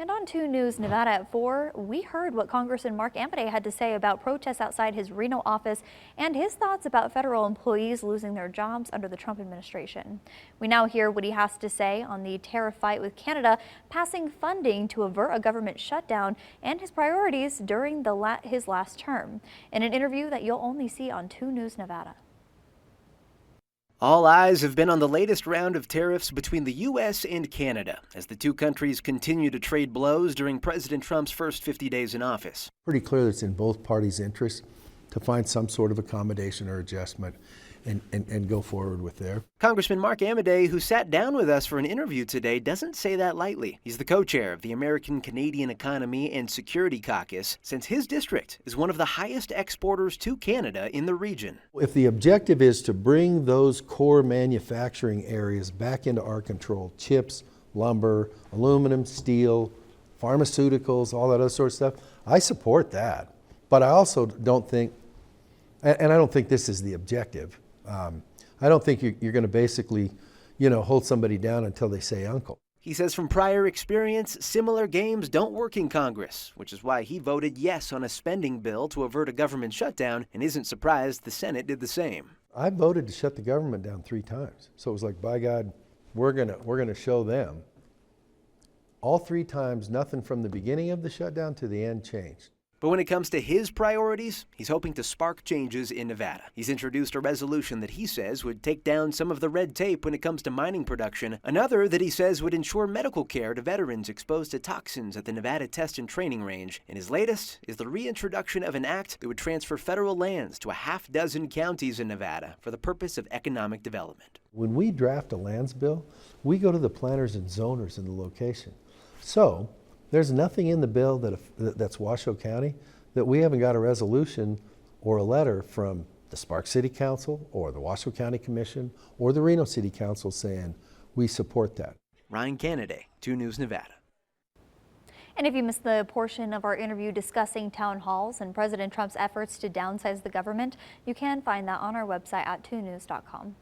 And on 2 News Nevada at 4, we heard what Congressman Mark Amodei had to say about protests outside his Reno office and his thoughts about federal employees losing their jobs under the Trump administration. We now hear what he has to say on the tariff fight with Canada, passing funding to avert a government shutdown, and his priorities during his last term, in an interview that you'll only see on 2 News Nevada. All eyes have been on the latest round of tariffs between the U.S. and Canada as the two countries continue to trade blows during President Trump's first 50 days in office. Pretty clear that it's in both parties' interest to find some sort of accommodation or adjustment and go forward with there. Congressman Mark Amodei, who sat down with us for an interview today, doesn't say that lightly. He's the co-chair of the American Canadian Economy and Security Caucus, since his district is one of the highest exporters to Canada in the region. If the objective is to bring those core manufacturing areas back into our control, chips, lumber, aluminum, steel, pharmaceuticals, all that other sort of stuff, I support that. But I also don't think, and I don't think this is the objective, I don't think you're going to basically, hold somebody down until they say uncle. He says from prior experience, similar games don't work in Congress, which is why he voted yes on a spending bill to avert a government shutdown and isn't surprised the Senate did the same. I voted to shut the government down 3 times. So it was like, by God, we're gonna show them. All 3 times, nothing from the beginning of the shutdown to the end changed. But when it comes to his priorities, he's hoping to spark changes in Nevada. He's introduced a resolution that he says would take down some of the red tape when it comes to mining production, another that he says would ensure medical care to veterans exposed to toxins at the Nevada Test and Training Range. And his latest is the reintroduction of an act that would transfer federal lands to a half-dozen counties in Nevada for the purpose of economic development. When we draft a lands bill, we go to the planners and zoners in the location. So there's nothing in the bill that's Washoe County that we haven't got a resolution or a letter from the Sparks City Council or the Washoe County Commission or the Reno City Council saying we support that. Ryan Canaday, 2 News Nevada. And if you missed the portion of our interview discussing town halls and President Trump's efforts to downsize the government, you can find that on our website at 2news.com.